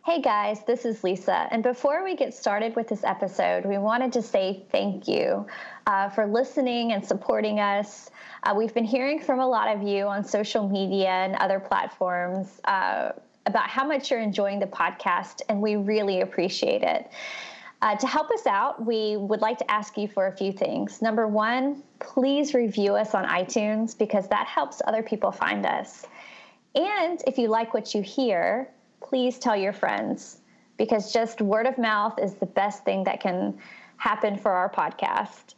Hey guys, this is Lisa. And before we get started with this episode, we wanted to say thank you for listening and supporting us. We've been hearing from a lot of you on social media and other platforms about how much you're enjoying the podcast, and we really appreciate it. To help us out, we would like to ask you for a few things. Number one, please review us on iTunes because that helps other people find us. And if you like what you hear, please tell your friends, because just word of mouth is the best thing that can happen for our podcast.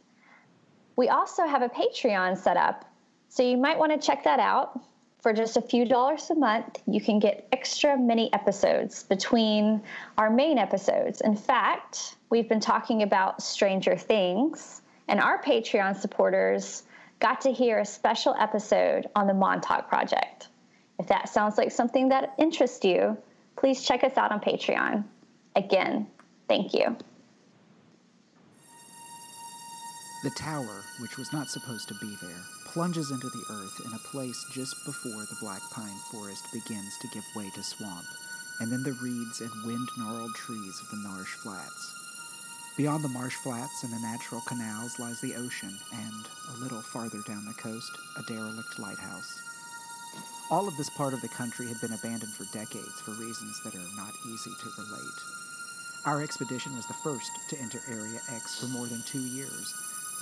We also have a Patreon set up, so you might want to check that out. For just a few dollars a month, you can get extra mini episodes between our main episodes. In fact, we've been talking about Stranger Things, and our Patreon supporters got to hear a special episode on the Montauk Project. If that sounds like something that interests you, please check us out on Patreon. Again, thank you. The tower, which was not supposed to be there, plunges into the earth in a place just before the black pine forest begins to give way to swamp, and then the reeds and wind-gnarled trees of the marsh flats. Beyond the marsh flats and the natural canals lies the ocean, and, a little farther down the coast, a derelict lighthouse. All of this part of the country had been abandoned for decades for reasons that are not easy to relate. Our expedition was the first to enter Area X for more than 2 years,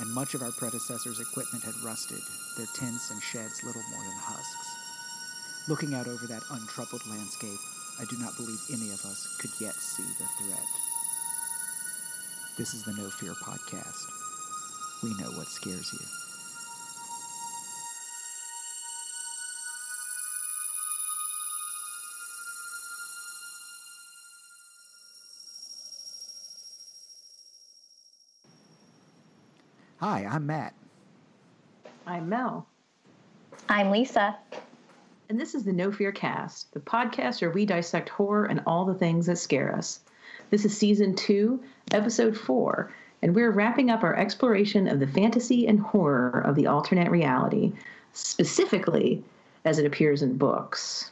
and much of our predecessors' equipment had rusted, their tents and sheds little more than husks. Looking out over that untroubled landscape, I do not believe any of us could yet see the threat. This is the No Fear Podcast. We know what scares you. Hi, I'm Matt. I'm Mel. I'm Lisa. And this is the No Fear Cast, the podcast where we dissect horror and all the things that scare us. This is Season 2, Episode 4, and we're wrapping up our exploration of the fantasy and horror of the alternate reality, specifically as it appears in books.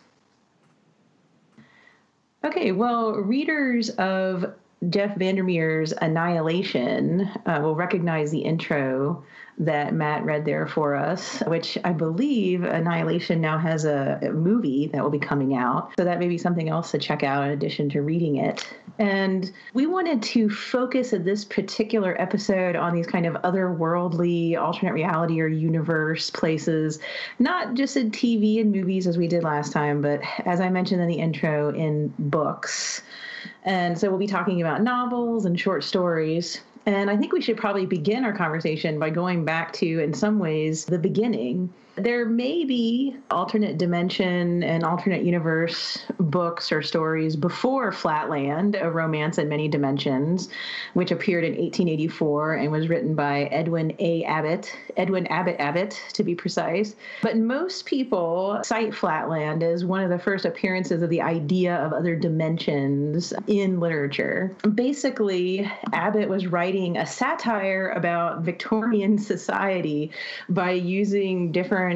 Okay, well, readers of Jeff Vandermeer's Annihilation will recognize the intro that Matt read there for us, which I believe Annihilation now has a movie that will be coming out. So that may be something else to check out in addition to reading it. And we wanted to focus in this particular episode on these kind of otherworldly alternate reality or universe places, not just in TV and movies as we did last time, but as I mentioned in the intro, in books. And so we'll be talking about novels and short stories. And I think we should probably begin our conversation by going back to, in some ways, the beginning. There may be alternate dimension and alternate universe books or stories before Flatland, A Romance in Many Dimensions, which appeared in 1884 and was written by Edwin Abbott, to be precise. But most people cite Flatland as one of the first appearances of the idea of other dimensions in literature. Basically, Abbott was writing a satire about Victorian society by using different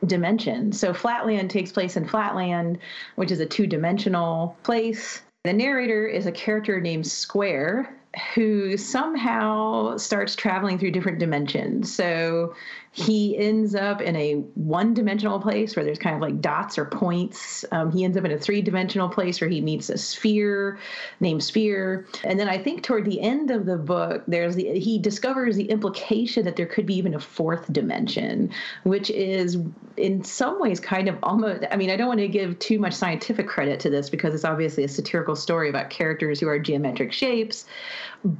dimensions. So Flatland takes place in Flatland, which is a two-dimensional place. The narrator is a character named Square, who somehow starts traveling through different dimensions. So he ends up in a one-dimensional place where there's kind of like dots or points. He ends up in a three-dimensional place where he meets a sphere named Sphere. And then I think toward the end of the book, he discovers the implication that there could be even a fourth dimension, which is in some ways kind of almost, I mean, I don't want to give too much scientific credit to this because it's obviously a satirical story about characters who are geometric shapes.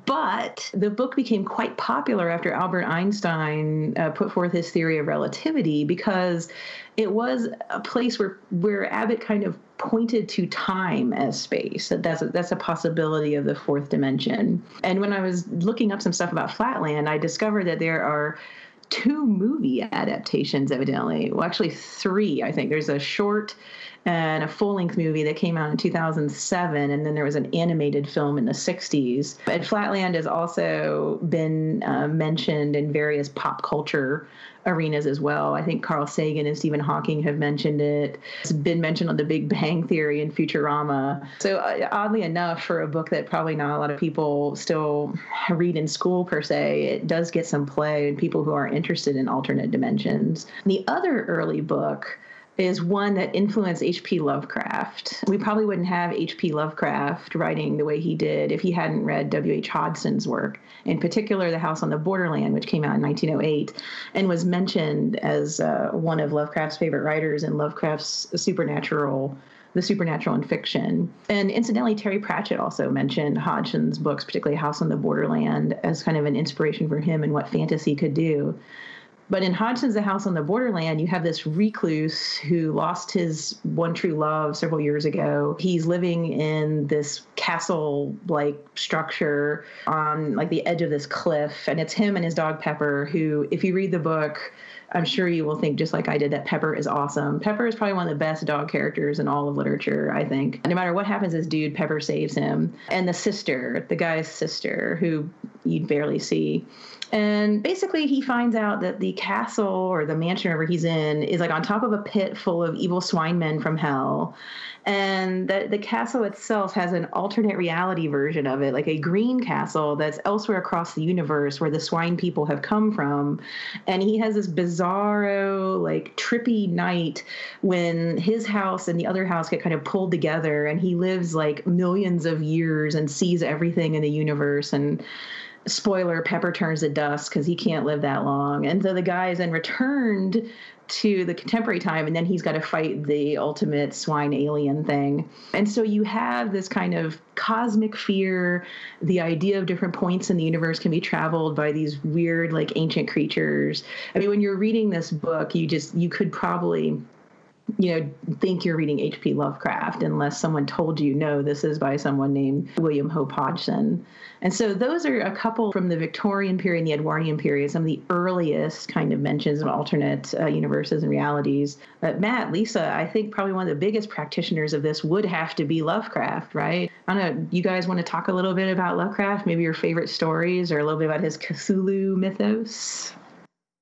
But the book became quite popular after Albert Einstein put forth his theory of relativity, because it was a place where Abbott kind of pointed to time as space. That's a possibility of the fourth dimension. And when I was looking up some stuff about Flatland, I discovered that there are 2 movie adaptations, evidently. Well, actually 3, I think. There's a short and a full-length movie that came out in 2007, and then there was an animated film in the 60s. And Flatland has also been mentioned in various pop culture arenas as well. I think Carl Sagan and Stephen Hawking have mentioned it. It's been mentioned on The Big Bang Theory and Futurama. So oddly enough, for a book that probably not a lot of people still read in school per se, it does get some play in people who are interested in alternate dimensions. The other early book is one that influenced H.P. Lovecraft. We probably wouldn't have H.P. Lovecraft writing the way he did if he hadn't read W.H. Hodgson's work, in particular The House on the Borderland, which came out in 1908 and was mentioned as one of Lovecraft's favorite writers in Lovecraft's the supernatural in fiction. And incidentally, Terry Pratchett also mentioned Hodgson's books, particularly House on the Borderland, as kind of an inspiration for him and what fantasy could do. But in Hodgson's The House on the Borderland, you have this recluse who lost his one true love several years ago. He's living in this castle-like structure on like the edge of this cliff. And it's him and his dog Pepper, who, if you read the book, I'm sure you will think, just like I did, that Pepper is awesome. Pepper is probably one of the best dog characters in all of literature, I think. No matter what happens to this dude, Pepper saves him. And the sister, the guy's sister, who you'd barely see. And basically he finds out that the castle or the mansion wherever he's in is like on top of a pit full of evil swine men from hell. And that the castle itself has an alternate reality version of it, like a green castle that's elsewhere across the universe where the swine people have come from. And he has this bizarro, like trippy night when his house and the other house get kind of pulled together, and he lives like millions of years and sees everything in the universe. And spoiler, Pepper turns to dust because he can't live that long. And so the guy is then returned to the contemporary time, and then he's got to fight the ultimate swine alien thing. And so you have this kind of cosmic fear. The idea of different points in the universe can be traveled by these weird, like, ancient creatures. I mean, when you're reading this book, you could probably, think you're reading H.P. Lovecraft unless someone told you, no, this is by someone named William Hope Hodgson. And so those are a couple from the Victorian period and the Edwardian period, some of the earliest kind of mentions of alternate universes and realities. But Matt, Lisa, I think probably one of the biggest practitioners of this would have to be Lovecraft, right? I don't know, you guys want to talk a little bit about Lovecraft, maybe your favorite stories or a little bit about his Cthulhu mythos?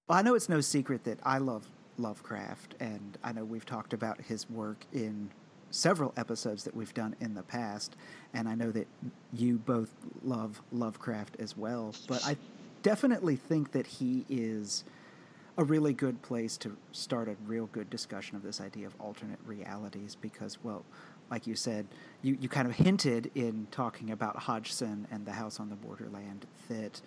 Well, I know it's no secret that I love Lovecraft, and I know we've talked about his work in several episodes that we've done in the past, and I know that you both love Lovecraft as well, but I definitely think that he is a really good place to start a real good discussion of this idea of alternate realities because, well, like you said, you kind of hinted in talking about Hodgson and the House on the Borderland that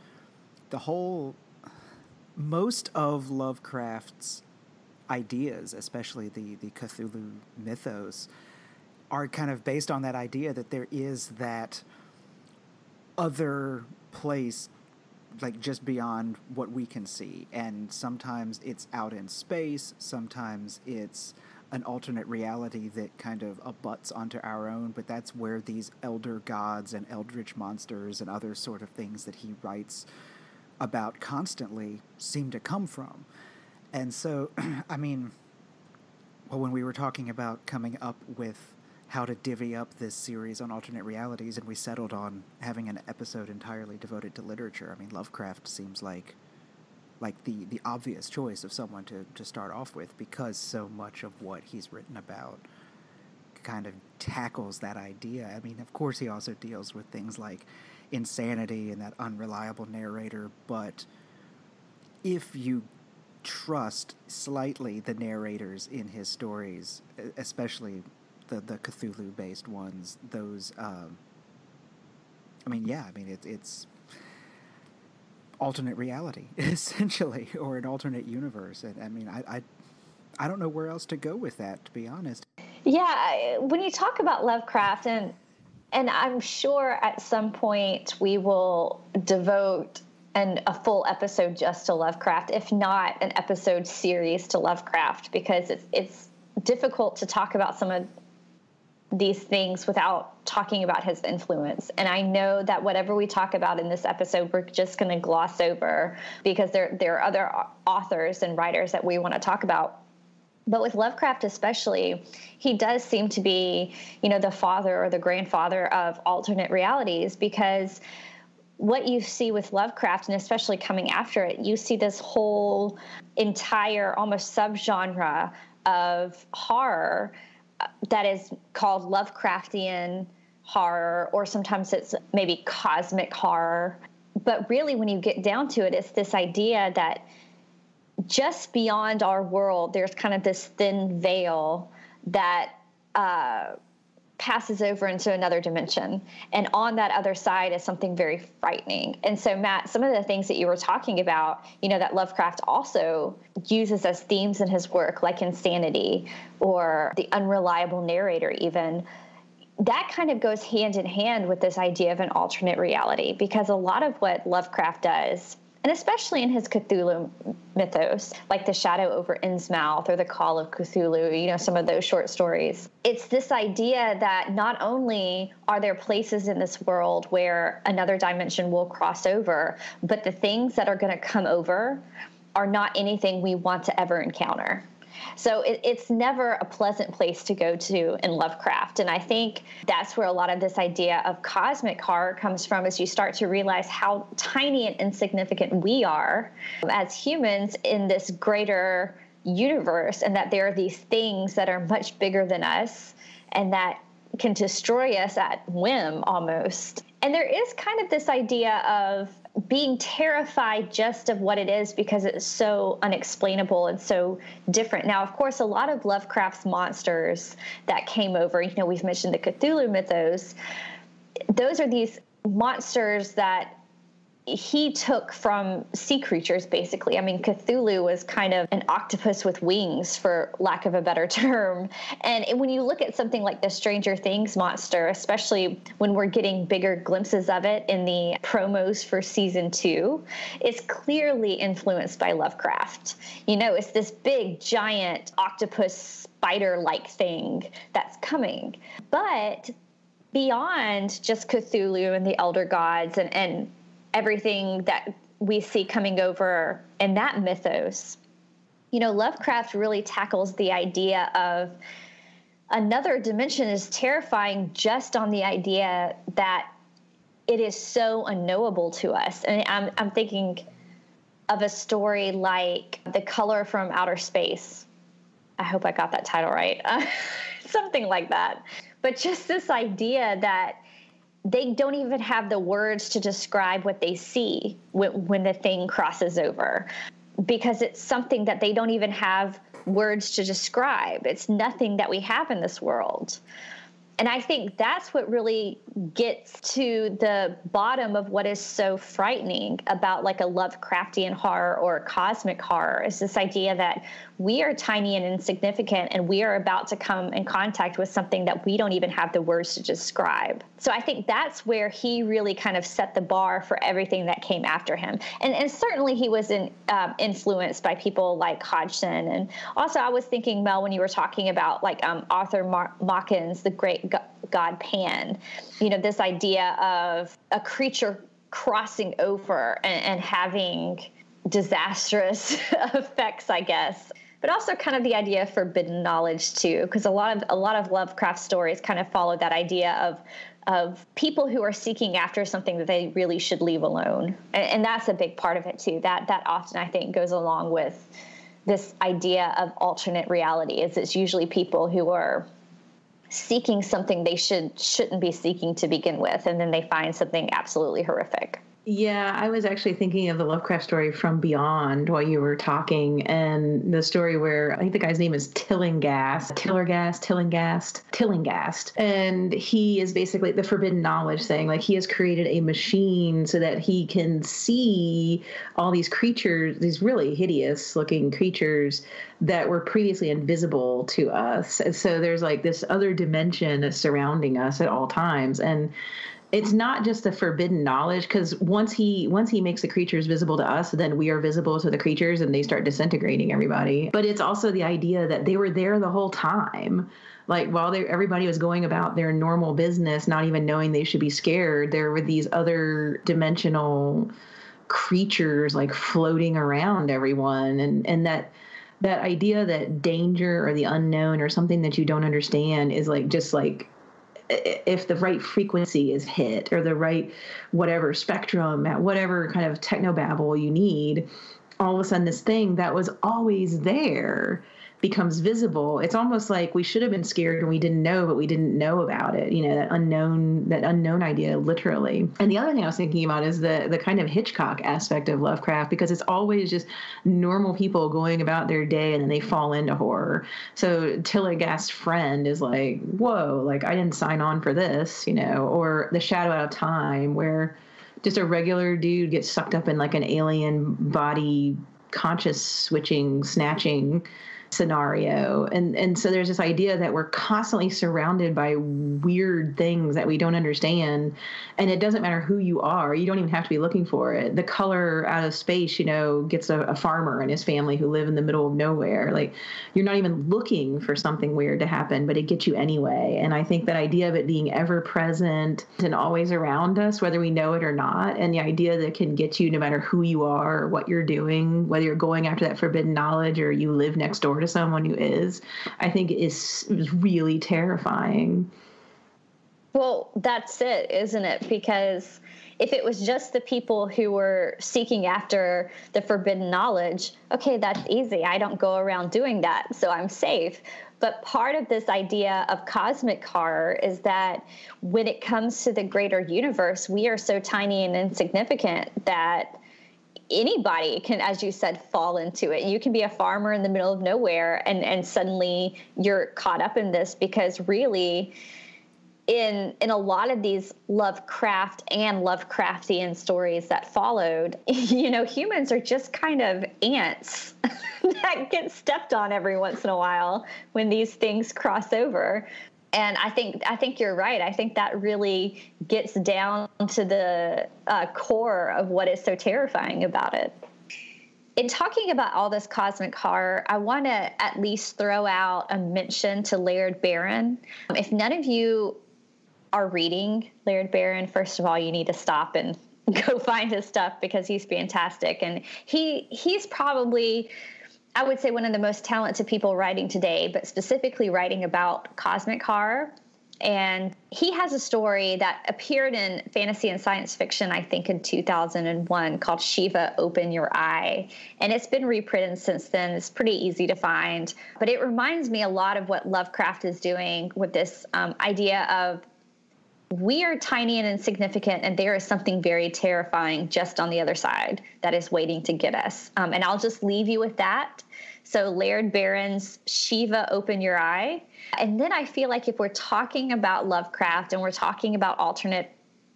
most of Lovecraft's ideas, especially the Cthulhu mythos, are kind of based on that idea that there is that other place, like just beyond what we can see. And sometimes it's out in space, sometimes it's an alternate reality that kind of abuts onto our own, but that's where these elder gods and eldritch monsters and other sort of things that he writes about constantly seem to come from. And so, I mean, well, when we were talking about coming up with how to divvy up this series on alternate realities, and we settled on having an episode entirely devoted to literature, I mean, Lovecraft seems like the obvious choice of someone to start off with, because so much of what he's written about kind of tackles that idea. I mean, of course, he also deals with things like insanity and that unreliable narrator, but if you trust slightly the narrators in his stories, especially the Cthulhu-based ones, those, it's alternate reality, essentially, or an alternate universe. And I mean, I don't know where else to go with that, to be honest. Yeah, when you talk about Lovecraft, and I'm sure at some point we will devote a full episode just to Lovecraft, if not an episode series to Lovecraft, because it's difficult to talk about some of these things without talking about his influence. And I know that whatever we talk about in this episode, we're just going to gloss over because there are other authors and writers that we want to talk about. But with Lovecraft especially, he does seem to be, the father or the grandfather of alternate realities, because what you see with Lovecraft, and especially coming after it, you see this whole entire almost subgenre of horror that is called Lovecraftian horror, or sometimes it's maybe cosmic horror. But really, when you get down to it, it's this idea that just beyond our world, there's kind of this thin veil that passes over into another dimension. And on that other side is something very frightening. And so, Matt, some of the things that you were talking about, that Lovecraft also uses as themes in his work, like insanity or the unreliable narrator even, that kind of goes hand in hand with this idea of an alternate reality, because a lot of what Lovecraft does, and especially in his Cthulhu mythos, like The Shadow over Innsmouth or The Call of Cthulhu, some of those short stories, it's this idea that not only are there places in this world where another dimension will cross over, but the things that are going to come over are not anything we want to ever encounter. So it's never a pleasant place to go to in Lovecraft. And I think that's where a lot of this idea of cosmic horror comes from, as you start to realize how tiny and insignificant we are as humans in this greater universe, and that there are these things that are much bigger than us and that can destroy us at whim almost. And there is kind of this idea of being terrified just of what it is because it's so unexplainable and so different. Now, of course, a lot of Lovecraft's monsters that came over, we've mentioned the Cthulhu mythos, those are these monsters that he took from sea creatures, basically. I mean, Cthulhu was kind of an octopus with wings, for lack of a better term. And when you look at something like the Stranger Things monster, especially when we're getting bigger glimpses of it in the promos for season 2, it's clearly influenced by Lovecraft. It's this big, giant octopus spider-like thing that's coming. But beyond just Cthulhu and the Elder Gods and everything that we see coming over in that mythos, Lovecraft really tackles the idea of another dimension is terrifying just on the idea that it is so unknowable to us. And I'm thinking of a story like The Color from Outer Space. I hope I got that title right. Something like that. But just this idea that they don't even have the words to describe what they see when the thing crosses over, because it's something that they don't even have words to describe. It's nothing that we have in this world. And I think that's what really gets to the bottom of what is so frightening about like a Lovecraftian horror or a cosmic horror, is this idea that we are tiny and insignificant, and we are about to come in contact with something that we don't even have the words to describe. So I think that's where he really kind of set the bar for everything that came after him. And certainly he was influenced by people like Hodgson. And also I was thinking, Mel, when you were talking about like Arthur Machen's The Great God Pan, this idea of a creature crossing over and having disastrous effects, I guess. But also kind of the idea of forbidden knowledge too, because a lot of Lovecraft stories kind of follow that idea of people who are seeking after something that they really should leave alone, and that's a big part of it too. That often I think goes along with this idea of alternate reality. It's usually people who are seeking something they shouldn't be seeking to begin with, and then they find something absolutely horrific. Yeah, I was actually thinking of the Lovecraft story From Beyond while you were talking, and the story where I think the guy's name is Tillinghast, and he is basically the forbidden knowledge thing. Like, he has created a machine so that he can see all these creatures, these really hideous looking creatures that were previously invisible to us. And so there's like this other dimension that's surrounding us at all times. And it's not just the forbidden knowledge, because once he makes the creatures visible to us, then we are visible to the creatures and they start disintegrating everybody. But it's also the idea that they were there the whole time. Like, while everybody was going about their normal business, not even knowing they should be scared, there were these other dimensional creatures like floating around everyone. And that idea that danger or the unknown or something that you don't understand is like just like if the right frequency is hit or the right whatever spectrum at whatever kind of technobabble you need, all of a sudden this thing that was always there becomes visible. It's almost like we should have been scared and we didn't know, but we didn't know about it. That unknown idea, literally. And the other thing I was thinking about is the kind of Hitchcock aspect of Lovecraft, because it's always just normal people going about their day and then they fall into horror. So Tilligast Friend is like, whoa, like I didn't sign on for this, or The Shadow Out of Time, where just a regular dude gets sucked up in like an alien body conscious switching, snatching scenario. And so there's this idea that we're constantly surrounded by weird things that we don't understand. And it doesn't matter who you are. You don't even have to be looking for it. The Color Out of Space, gets a farmer and his family who live in the middle of nowhere. Like, you're not even looking for something weird to happen, but it gets you anyway. And I think that idea of it being ever present and always around us, whether we know it or not, and the idea that it can get you no matter who you are or what you're doing, whether you're going after that forbidden knowledge or you live next door to someone who is, I think is really terrifying. Well, that's it, isn't it? Because if it was just the people who were seeking after the forbidden knowledge, okay, that's easy. I don't go around doing that, so I'm safe. But part of this idea of cosmic horror is that when it comes to the greater universe, we are so tiny and insignificant that anybody can, as you said, fall into it. You can be a farmer in the middle of nowhere and suddenly you're caught up in this, because really in a lot of these Lovecraft and Lovecraftian stories that followed, humans are just kind of ants that get stepped on every once in a while when these things cross over. And I think you're right. I think that really gets down to the core of what is so terrifying about it. In talking about all this cosmic horror, I want to at least throw out a mention to Laird Barron. If none of you are reading Laird Barron, first of all, you need to stop and go find his stuff, because he's fantastic. And he's probably, I would say, one of the most talented people writing today, but specifically writing about cosmic horror. And he has a story that appeared in fantasy and science fiction, I think, in 2001, called Shiva, Open Your Eye. And it's been reprinted since then. It's pretty easy to find. But it reminds me a lot of what Lovecraft is doing with this idea of we are tiny and insignificant, and there is something very terrifying just on the other side that is waiting to get us. And I'll just leave you with that. So Laird Barron's Shiva, Open Your Eye. And then I feel like if we're talking about Lovecraft and we're talking about alternate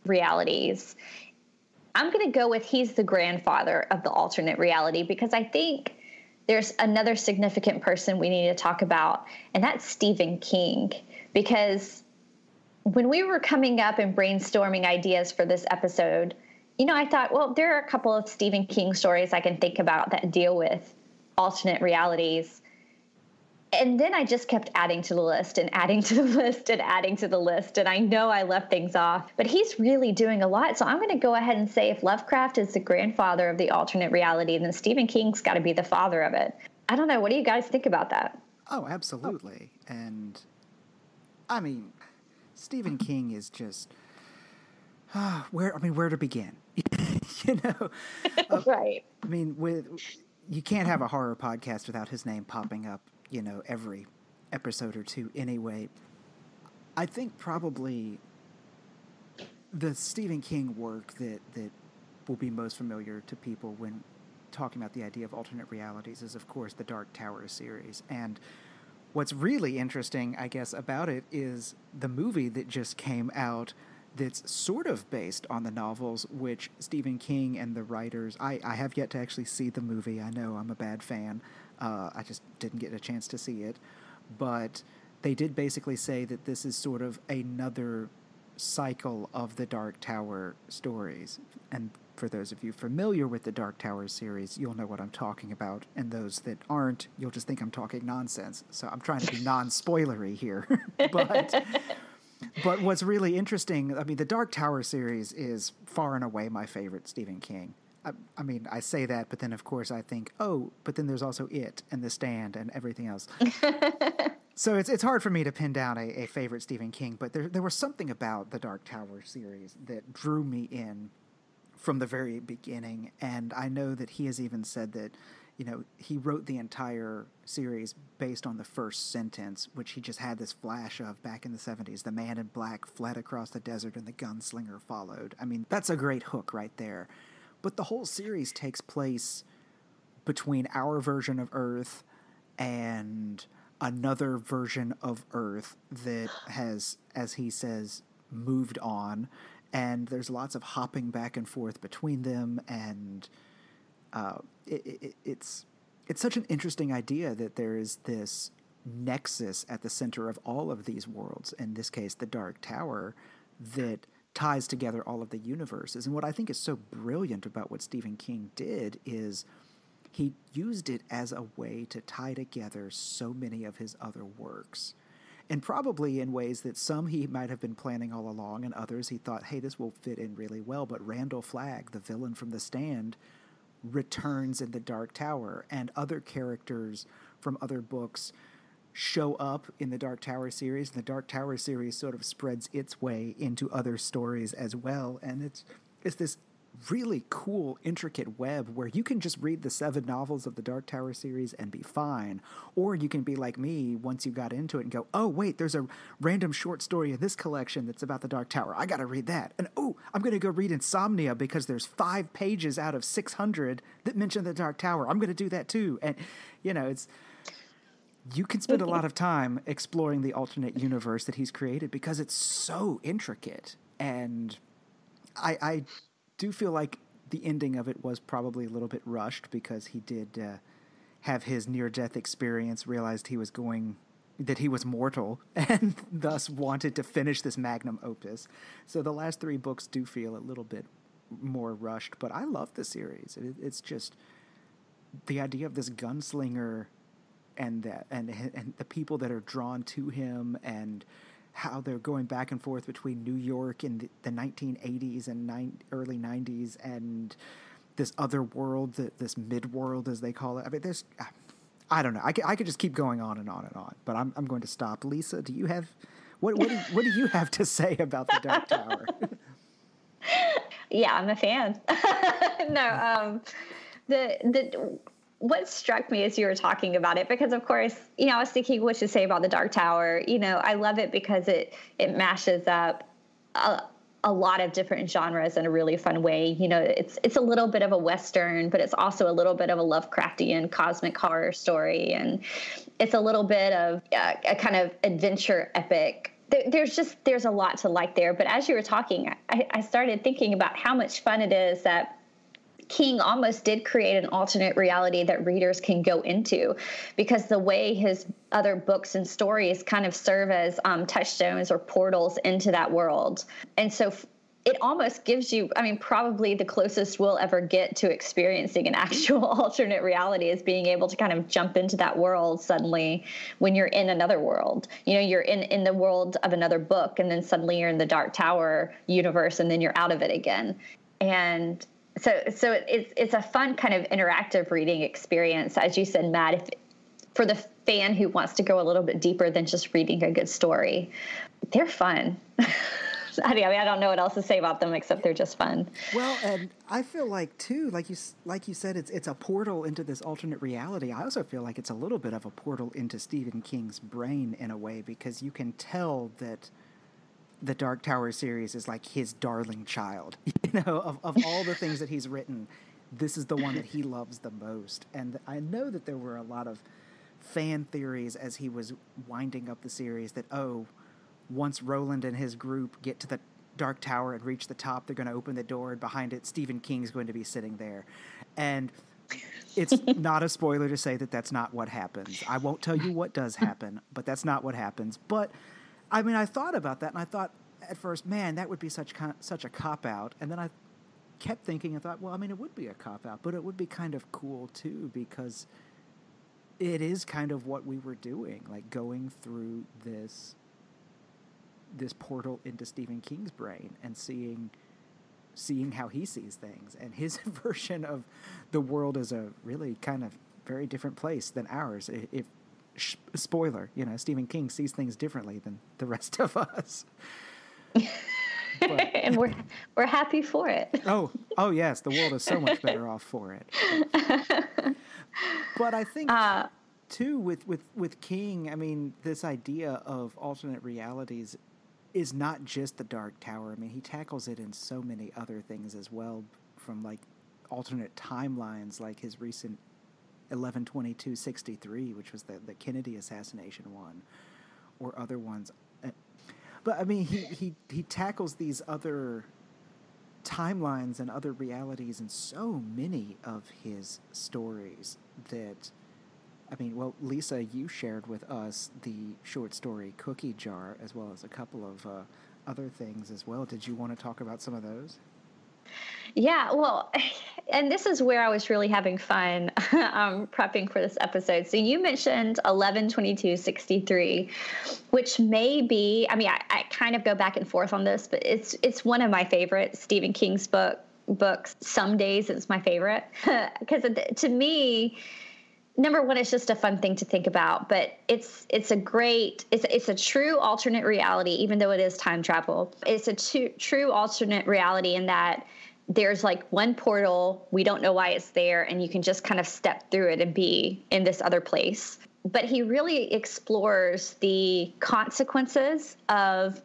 realities, I'm going to go with he's the grandfather of the alternate reality, because I think there's another significant person we need to talk about, and that's Stephen King. Because when we were coming up and brainstorming ideas for this episode, I thought, well, there are a couple of Stephen King stories I can think about that deal with alternate realities. And then I just kept adding to the list and adding to the list and adding to the list. And I know I left things off, but he's really doing a lot. So I'm going to go ahead and say if Lovecraft is the grandfather of the alternate reality, then Stephen King's got to be the father of it. I don't know. What do you guys think about that? Oh, absolutely. And I mean, Stephen King is just where to begin? Right. I mean, you can't have a horror podcast without his name popping up, every episode or two anyway. I think probably the Stephen King work that will be most familiar to people when talking about the idea of alternate realities is, of course, the Dark Tower series. And what's really interesting, I guess, about it is the movie that just came out that's sort of based on the novels, which Stephen King and the writers... I have yet to actually see the movie. I know I'm a bad fan. I just didn't get a chance to see it. But they did basically say that this is sort of another cycle of the Dark Tower stories. And for those of you familiar with the Dark Tower series, you'll know what I'm talking about. And those that aren't, you'll just think I'm talking nonsense. So I'm trying to be non-spoilery here. But what's really interesting, I mean, the Dark Tower series is far and away my favorite Stephen King. I mean, I say that, but then, of course, I think, oh, but then there's also It and The Stand and everything else. So it's hard for me to pin down a favorite Stephen King, but there was something about the Dark Tower series that drew me in from the very beginning. And I know that he has even said that, he wrote the entire series based on the first sentence, which he just had this flash of back in the 70s. The man in black fled across the desert and the gunslinger followed. I mean, that's a great hook right there. But the whole series takes place between our version of Earth and another version of Earth that has, as he says, moved on. And there's lots of hopping back and forth between them, and it's such an interesting idea that there is this nexus at the center of all of these worlds, in this case the Dark Tower, that ties together all of the universes. And what I think is so brilliant about what Stephen King did is he used it as a way to tie together so many of his other works. And probably in ways that some he might have been planning all along, and others he thought, hey, this will fit in really well. But Randall Flagg, the villain from The Stand, returns in the Dark Tower, and other characters from other books show up in the Dark Tower series. And the Dark Tower series sort of spreads its way into other stories as well. And it's this really cool, intricate web where you can just read the 7 novels of the Dark Tower series and be fine. Or you can be like me once you got into it and go, oh, wait, there's a random short story in this collection that's about the Dark Tower. I got to read that. And, oh, I'm going to go read Insomnia because there's 5 pages out of 600 that mention the Dark Tower. I'm going to do that too. And, you can spend a lot of time exploring the alternate universe that he's created because it's so intricate. And I do feel like the ending of it was probably a little bit rushed because he did have his near-death experience, realized that he was mortal, and thus wanted to finish this magnum opus. So the last 3 books do feel a little bit more rushed, but I love the series. It's just the idea of this gunslinger and the people that are drawn to him, and how they're going back and forth between New York in the 1980s and early 90s and this other world, this mid-world as they call it. I mean, I don't know. I could just keep going on and on and on, but I'm going to stop. Lisa, do you have what do you have to say about the Dark Tower? Yeah, I'm a fan. No, what struck me as you were talking about it, because of course, I was thinking what to say about the Dark Tower. I love it because it mashes up a lot of different genres in a really fun way. It's a little bit of a Western, but it's also a little bit of a Lovecraftian cosmic horror story. And it's a little bit of a kind of adventure epic. There's a lot to like there. But as you were talking, I started thinking about how much fun it is that King almost did create an alternate reality that readers can go into, because the way his other books and stories kind of serve as touchstones or portals into that world. And so it almost gives you, probably the closest we'll ever get to experiencing an actual alternate reality is being able to kind of jump into that world suddenly when you're in another world. You're in the world of another book, and then suddenly you're in the Dark Tower universe, and then you're out of it again. And So it's a fun kind of interactive reading experience, as you said, Matt, for the fan who wants to go a little bit deeper than just reading a good story. They're fun. I don't know what else to say about them except they're just fun. Well, and I feel like too, like you said, it's a portal into this alternate reality. I also feel like it's a little bit of a portal into Stephen King's brain in a way, because you can tell that the Dark Tower series is like his darling child. Of all the things that he's written, this is the one that he loves the most. And I know that there were a lot of fan theories as he was winding up the series that, once Roland and his group get to the Dark Tower and reach the top, they're going to open the door, and behind it, Stephen King's going to be sitting there. And it's not a spoiler to say that that's not what happens. I won't tell you what does happen, but that's not what happens. But I thought about that, and I thought at first, man, that would be such a cop-out. And then I kept thinking and thought, well, it would be a cop-out, but it would be kind of cool, too, because it is kind of what we were doing, like going through this portal into Stephen King's brain and seeing how he sees things. And his version of the world is a really kind of very different place than ours. spoiler, Stephen King sees things differently than the rest of us. But, and we're happy for it. Oh yes, the world is so much better off for it. But I think too with King, I mean, this idea of alternate realities is not just the Dark Tower. I mean, he tackles it in so many other things as well, from like alternate timelines, like his recent 11/22/63, which was the Kennedy assassination one, or other ones. But I mean, he tackles these other timelines and other realities in so many of his stories that, I mean, well, Lisa, you shared with us the short story Cookie Jar, as well as a couple of other things as well. Did you want to talk about some of those? Yeah, well, and this is where I was really having fun prepping for this episode. So you mentioned 11/22/63, which may be, I mean, I kind of go back and forth on this, but it's one of my favorite Stephen King's books. Some days it's my favorite because to me, number one, it's just a fun thing to think about, but it's a true alternate reality, even though it is time travel. It's a true alternate reality in that there's like one portal, we don't know why it's there, and you can just kind of step through it and be in this other place. But he really explores the consequences of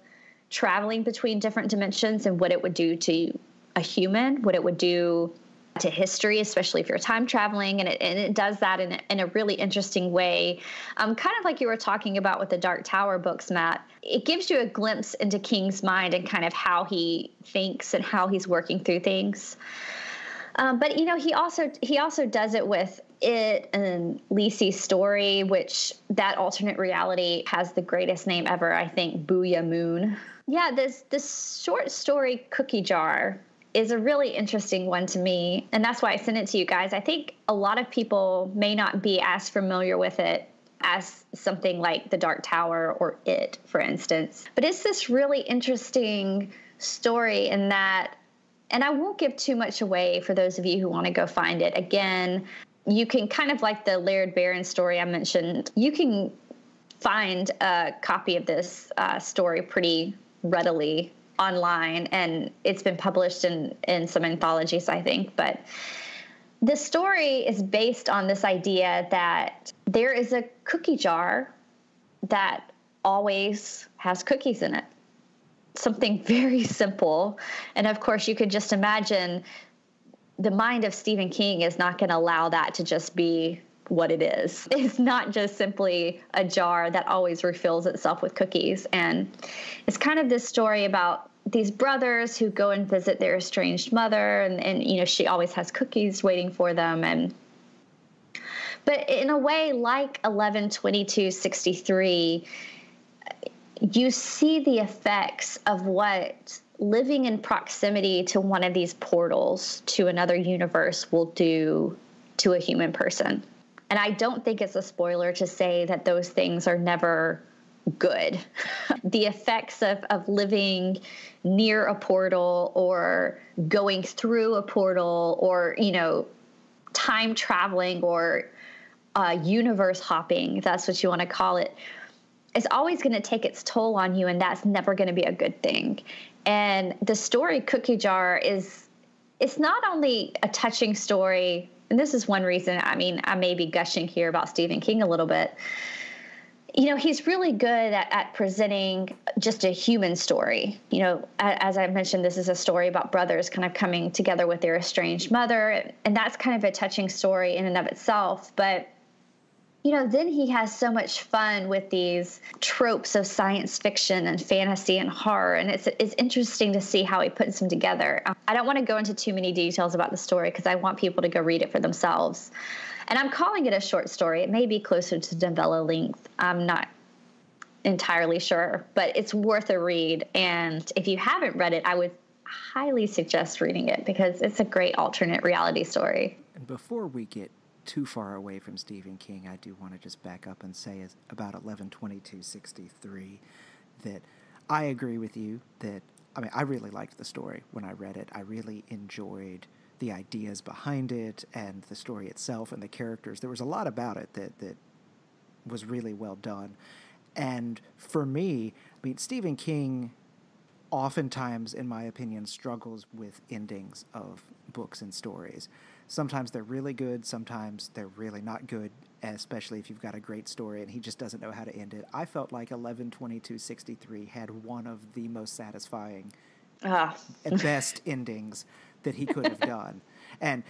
traveling between different dimensions and what it would do to a human, what it would do to history, especially if you're time traveling. And it does that in a really interesting way. Kind of like you were talking about with the Dark Tower books, Matt. It gives you a glimpse into King's mind and kind of how he thinks and how he's working through things. But he also does it with It and Lisey's story, which that alternate reality has the greatest name ever, I think, Booyah Moon. Yeah, this short story Cookie Jar is a really interesting one to me, and that's why I sent it to you guys. I think a lot of people may not be as familiar with it as something like The Dark Tower or It, for instance. But it's this really interesting story in that, and I won't give too much away for those of you who want to go find it. Again, you can kind of like the Laird Barron story I mentioned, you can find a copy of this story pretty readily online, and it's been published in some anthologies, I think. But the story is based on this idea that there is a cookie jar that always has cookies in it. Something very simple. And of course, you could just imagine the mind of Stephen King is not going to allow that to just be what it is. It's not just simply a jar that always refills itself with cookies. And it's kind of this story about these brothers who go and visit their estranged mother, and she always has cookies waiting for them. But in a way, like 11/22/63, you see the effects of what living in proximity to one of these portals to another universe will do to a human person. And I don't think it's a spoiler to say that those things are never good. The effects of living near a portal or going through a portal or, time traveling or universe hopping, if that's what you want to call it, is always going to take its toll on you, and that's never going to be a good thing. And the story Cookie Jar it's not only a touching story, and this is one reason, I mean, I may be gushing here about Stephen King a little bit. He's really good at presenting just a human story. As I mentioned, this is a story about brothers kind of coming together with their estranged mother, and that's kind of a touching story in and of itself. But then he has so much fun with these tropes of science fiction and fantasy and horror, and it's interesting to see how he puts them together. I don't want to go into too many details about the story because I want people to go read it for themselves. And I'm calling it a short story. It may be closer to novella length. I'm not entirely sure, but it's worth a read. And if you haven't read it, I would highly suggest reading it because it's a great alternate reality story. And before we get too far away from Stephen King, I do want to just back up and say about 11/22/63 that I agree with you that, I really liked the story when I read it. I really enjoyed the ideas behind it and the story itself and the characters. There was a lot about it that was really well done. And for me, I mean, Stephen King oftentimes, in my opinion, struggles with endings of books and stories. Sometimes they're really good, sometimes they're really not good, especially if you've got a great story and he just doesn't know how to end it. I felt like 11/22/63 had one of the most satisfying best endings that he could have done. And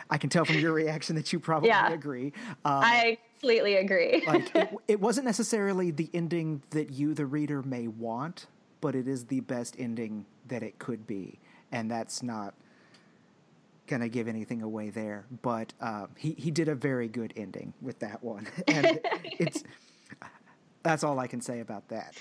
I can tell from your reaction that you probably agree. I completely agree. Like it wasn't necessarily the ending that you, the reader, may want, but it is the best ending that it could be. And that's not going to give anything away there. But he did a very good ending with that one. And that's all I can say about that.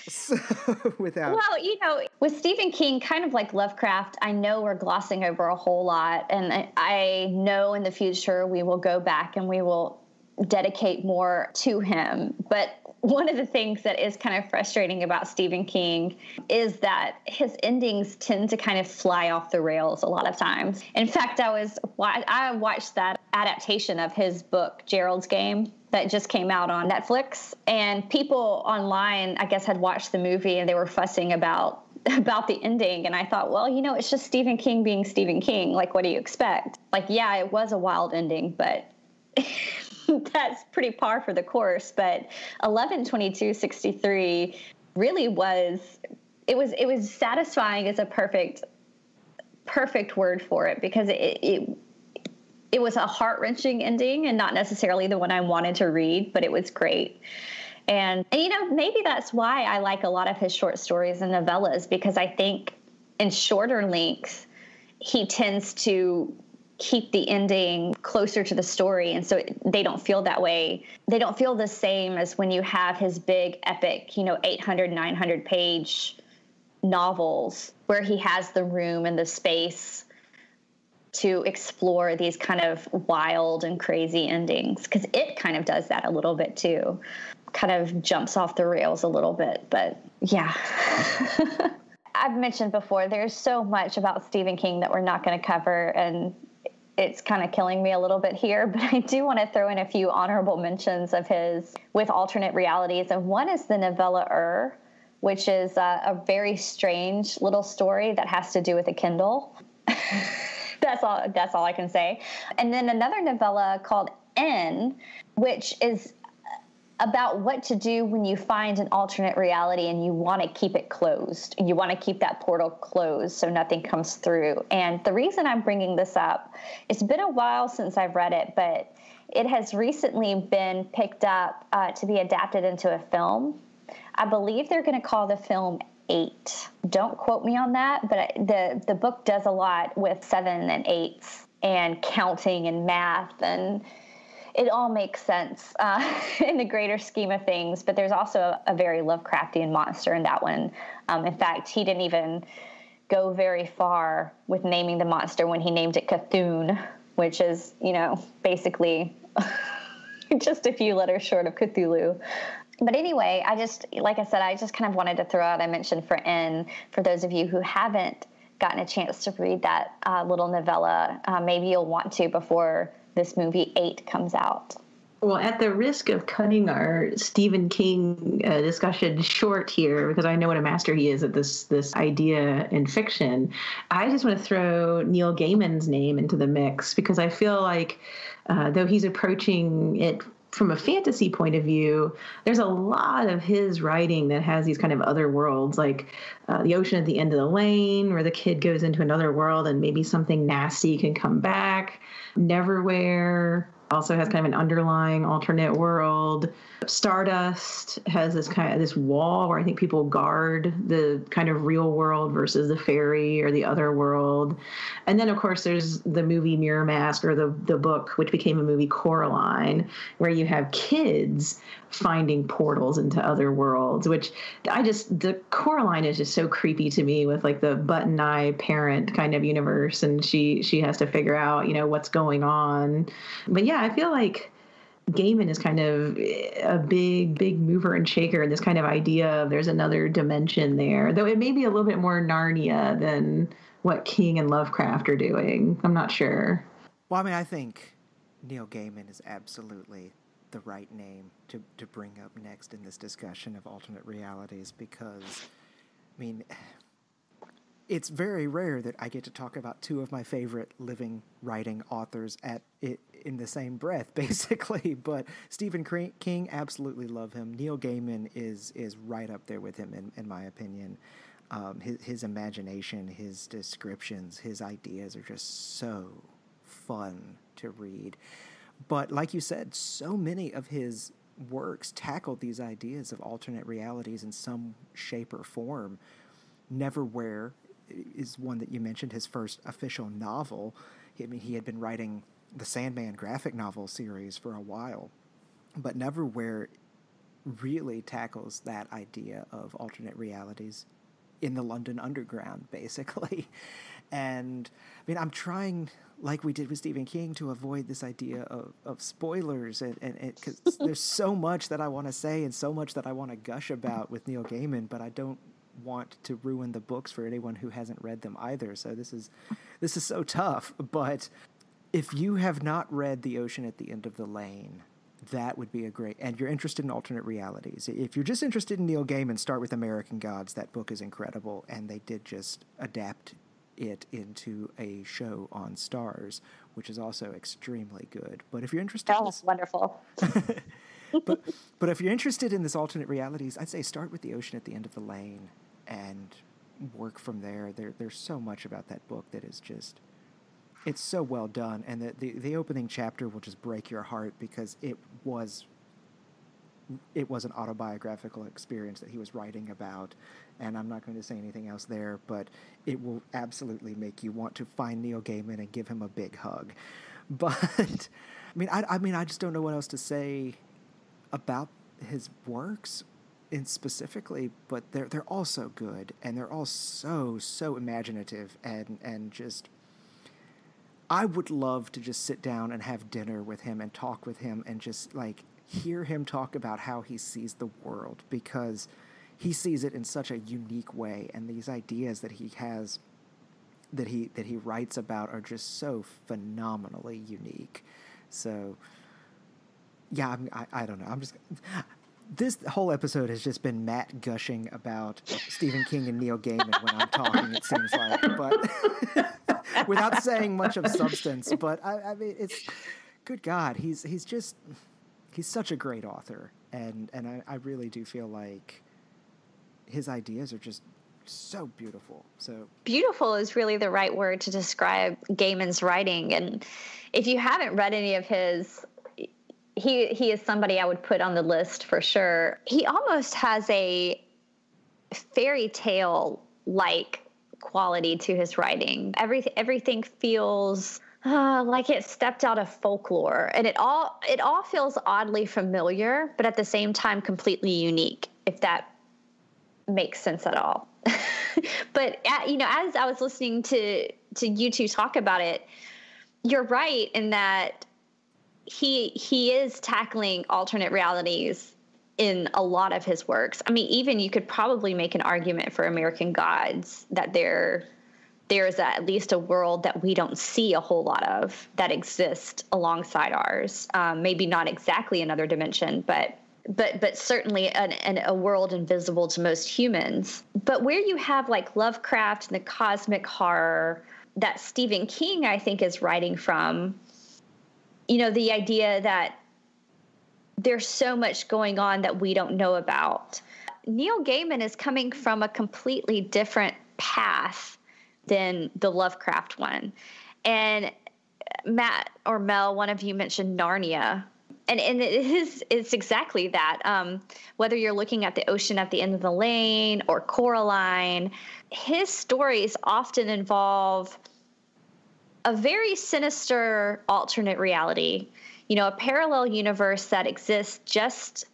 Well, with Stephen King, kind of like Lovecraft, I know we're glossing over a whole lot. And I know in the future we will go back and we will dedicate more to him. But one of the things that is kind of frustrating about Stephen King is that his endings tend to kind of fly off the rails a lot of times. In fact, I watched that adaptation of his book, Gerald's Game, that just came out on Netflix. And people online, I guess, had watched the movie and they were fussing about the ending. And I thought, well, it's just Stephen King being Stephen King. Like, what do you expect? Like, yeah, it was a wild ending, but that's pretty par for the course. But 11/22/63 really was satisfying is a perfect word for it, because it was a heart-wrenching ending and not necessarily the one I wanted to read, but it was great. And maybe that's why I like a lot of his short stories and novellas, because I think in shorter lengths, he tends to keep the ending closer to the story. And so they don't feel that way. They don't feel the same as when you have his big epic, 800, 900 page novels where he has the room and the space to explore these kind of wild and crazy endings. Because it kind of does that a little bit too. Kind of jumps off the rails a little bit, but yeah. I've mentioned before, there's so much about Stephen King that we're not going to cover, and it's kind of killing me a little bit here, but I do want to throw in a few honorable mentions of his with alternate realities. And one is the novella which is a very strange little story that has to do with a Kindle. That's all I can say. And then another novella called N, which is about what to do when you find an alternate reality and you want to keep it closed. You want to keep that portal closed so nothing comes through. And the reason I'm bringing this up, it's been a while since I've read it, but it has recently been picked up to be adapted into a film. I believe they're going to call the film 8. Don't quote me on that, but the book does a lot with 7 and 8s and counting and math, and it all makes sense in the greater scheme of things. But there's also a very Lovecraftian monster in that one. In fact, he didn't even go very far with naming the monster when he named it Cthulhu, which is, basically just a few letters short of Cthulhu. But anyway, like I said, I just kind of wanted to throw out, I mentioned for N, for those of you who haven't gotten a chance to read that little novella, maybe you'll want to before this movie 8 comes out. Well, at the risk of cutting our Stephen King discussion short here, because I know what a master he is at this idea in fiction, I just want to throw Neil Gaiman's name into the mix, because I feel like though he's approaching it from a fantasy point of view, there's a lot of his writing that has these kind of other worlds, like The Ocean at the End of the Lane, where the kid goes into another world and maybe something nasty can come back. Neverwhere also has kind of an underlying alternate world. Stardust has this wall where I think people guard the kind of real world versus the fairy or the other world. And then, of course, there's the movie Mirror Mask, or the book, which became a movie, Coraline, where you have kids finding portals into other worlds, which the Coraline is just so creepy to me, with like the button eye parent kind of universe. And she has to figure out, what's going on. But yeah, I feel like Gaiman is kind of a big mover and shaker in this kind of idea of there's another dimension there, though it may be a little bit more Narnia than what King and Lovecraft are doing. I'm not sure. Well, I mean, I think Neil Gaiman is absolutely the right name to bring up next in this discussion of alternate realities, because, I mean, it's very rare that I get to talk about two of my favorite living writing authors in the same breath, basically. But Stephen King, absolutely love him. Neil Gaiman is right up there with him, in my opinion. His imagination, his descriptions, his ideas are just so fun to read. But like you said, so many of his works tackled these ideas of alternate realities in some shape or form. Neverwhere is one that you mentioned, his first official novel. He had been writing the Sandman graphic novel series for a while, but Neverwhere really tackles that idea of alternate realities in the London Underground, basically. And I mean, I'm trying, like we did with Stephen King, to avoid this idea of spoilers, and because there's so much that I want to say and so much that I want to gush about with Neil Gaiman, but I don't want to ruin the books for anyone who hasn't read them either. So this is so tough. But if you have not read The Ocean at the End of the Lane, that would be and you're interested in alternate realities. If you're just interested in Neil Gaiman, start with American Gods. That book is incredible, and they did just adapt it into a show on Starz, which is also extremely good. But if you're interested, that's wonderful. But if you're interested in this alternate realities, I'd say start with The Ocean at the End of the Lane and work from there. There's so much about that book that is just, it's so well done. And the opening chapter will just break your heart, because it was an autobiographical experience that he was writing about. And I'm not going to say anything else there, but it will absolutely make you want to find Neil Gaiman and give him a big hug. But I mean, I just don't know what else to say about his works specifically, but they're all so good, and they're all so imaginative, and just, I would love to just sit down and have dinner with him and talk with him and just like hear him talk about how he sees the world, because he sees it in such a unique way, and these ideas that he has, that he writes about, are just so phenomenally unique. So yeah, I don't know. This whole episode has just been Matt gushing about Stephen King and Neil Gaiman when I'm talking, it seems like, but without saying much of substance. But I mean, it's, good God, he's such a great author, and I really do feel like his ideas are just so beautiful. So beautiful is really the right word to describe Gaiman's writing. And if you haven't read any of his, he is somebody I would put on the list for sure. He almost has a fairy tale like quality to his writing. Everything feels like it stepped out of folklore, and it all feels oddly familiar, but at the same time completely unique, if that makes sense at all. But as I was listening to you two talk about it, you're right in that he is tackling alternate realities in a lot of his works. I mean, even you could probably make an argument for American Gods that there is at least a world that we don't see a whole lot of that exists alongside ours. Maybe not exactly another dimension, but certainly a world invisible to most humans. But where you have like Lovecraft and the cosmic horror that Stephen King, I think, is writing from, the idea that there's so much going on that we don't know about. Neil Gaiman is coming from a completely different path than the Lovecraft one. And Matt or Mel, one of you mentioned Narnia. And it's exactly that. Whether you're looking at The Ocean at the End of the Lane or Coraline, his stories often involve a very sinister alternate reality, a parallel universe that exists just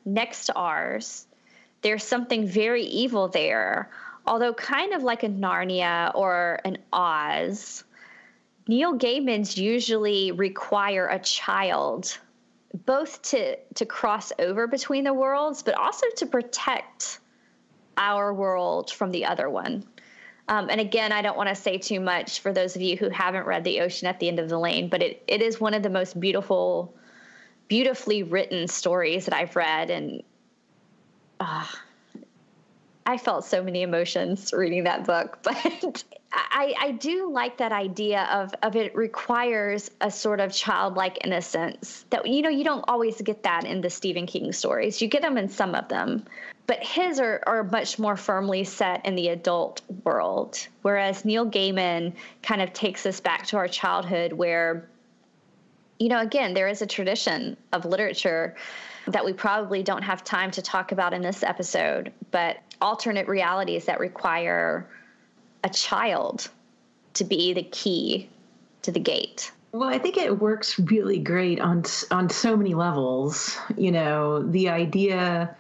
next to ours. There's something very evil there, although kind of like a Narnia or an Oz. Neil Gaiman's usually require a child, both to cross over between the worlds, but also to protect our world from the other one. And again, I don't want to say too much for those of you who haven't read The Ocean at the End of the Lane, but it is one of the most beautiful beautifully written stories that I've read. And I felt so many emotions reading that book, but I do like that idea of it requires a sort of childlike innocence that, you don't always get that in the Stephen King stories. You get them in some of them, but his are much more firmly set in the adult world. Whereas Neil Gaiman kind of takes us back to our childhood where, again, there is a tradition of literature that we probably don't have time to talk about in this episode, but alternate realities that require a child to be the key to the gate. Well, I think it works really great on so many levels. The idea,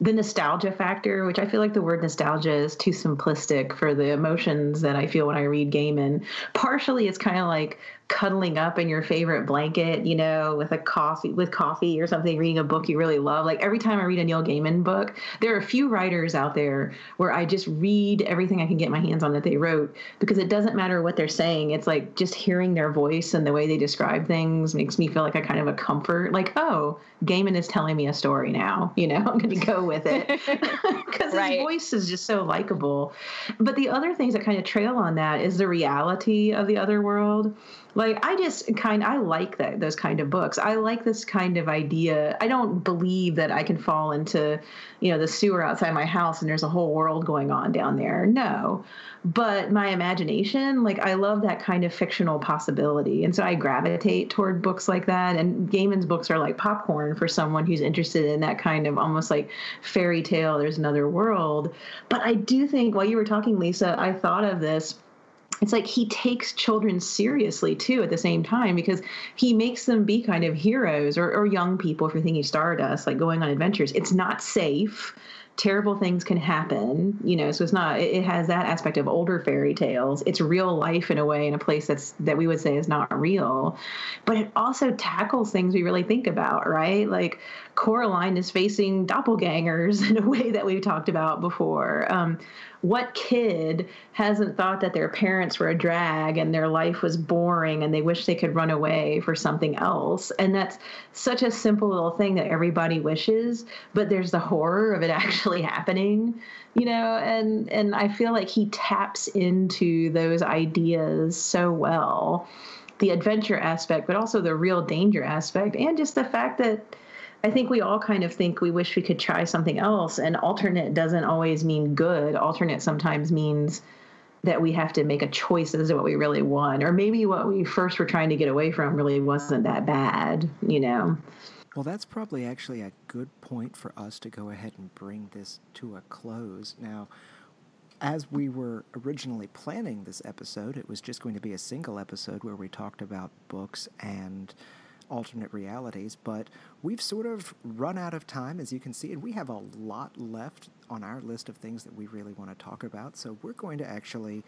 the nostalgia factor, which I feel like the word nostalgia is too simplistic for the emotions that I feel when I read Gaiman. Partially, it's kind of like cuddling up in your favorite blanket, with coffee or something, reading a book you really love. Like every time I read a Neil Gaiman book, there are a few writers out there where I just read everything I can get my hands on that they wrote, because it doesn't matter what they're saying. It's like just hearing their voice and the way they describe things makes me feel like a kind of a comfort. Like, oh, Gaiman is telling me a story now, I'm going to go with it because his voice is just so likable. But the other things that kind of trail on that is the reality of the other world. Like, I like those kind of books. I like this kind of idea. I don't believe that I can fall into, the sewer outside my house and there's a whole world going on down there. No. But my imagination, like, I love that kind of fictional possibility. And so I gravitate toward books like that. And Gaiman's books are like popcorn for someone who's interested in that kind of almost like fairy tale, there's another world. But I do think, while you were talking, Lisa, I thought of this. It's like he takes children seriously, too, at the same time, because he makes them be kind of heroes or young people, if you're thinking Stardust, like going on adventures. It's not safe. Terrible things can happen, so it's not, it has that aspect of older fairy tales. It's real life in a way, in a place that we would say is not real. But it also tackles things we really think about, right? Like Coraline is facing doppelgangers in a way that we've talked about before. What kid hasn't thought that their parents were a drag and their life was boring and they wish they could run away for something else? And that's such a simple little thing that everybody wishes, but there's the horror of it actually happening, and I feel like he taps into those ideas so well, the adventure aspect, but also the real danger aspect, and just the fact that I think we all kind of think we wish we could try something else, and alternate doesn't always mean good. Alternate sometimes means that we have to make a choice as to what we really want, or maybe what we first were trying to get away from really wasn't that bad, Well, that's probably actually a good point for us to go ahead and bring this to a close. Now, as we were originally planning this episode, it was just going to be a single episode where we talked about books and alternate realities, but we've sort of run out of time, as you can see, and we have a lot left on our list of things that we really want to talk about, so we're going to actually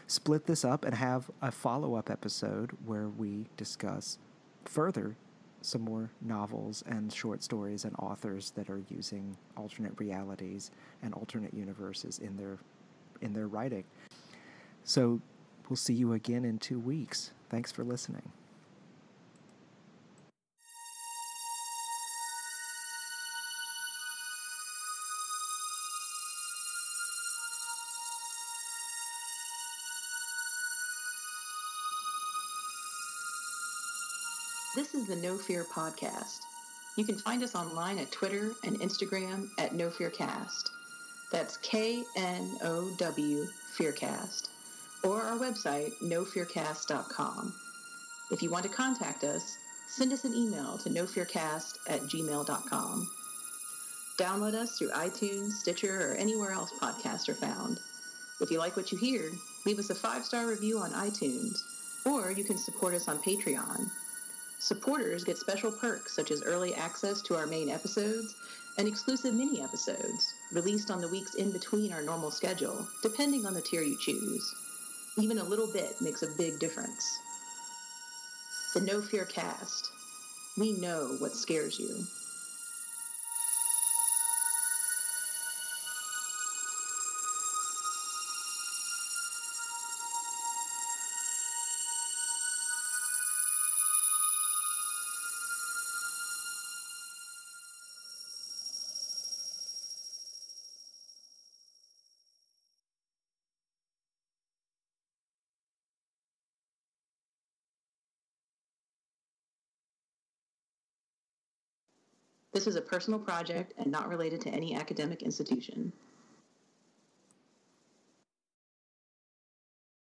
split this up and have a follow-up episode where we discuss further some more novels and short stories and authors that are using alternate realities and alternate universes in their writing. So we'll see you again in 2 weeks. Thanks for listening. This is the No Fear Podcast. You can find us online at Twitter and Instagram at No Fear Cast. That's KNOW Fearcast. Or our website, nofearcast.com. If you want to contact us, send us an email to nofearcast@gmail.com. Download us through iTunes, Stitcher, or anywhere else podcasts are found. If you like what you hear, leave us a 5-star review on iTunes, or you can support us on Patreon. Supporters get special perks such as early access to our main episodes and exclusive mini-episodes released on the weeks in between our normal schedule, depending on the tier you choose. Even a little bit makes a big difference. The No Fear Cast. We know what scares you. This is a personal project and not related to any academic institution.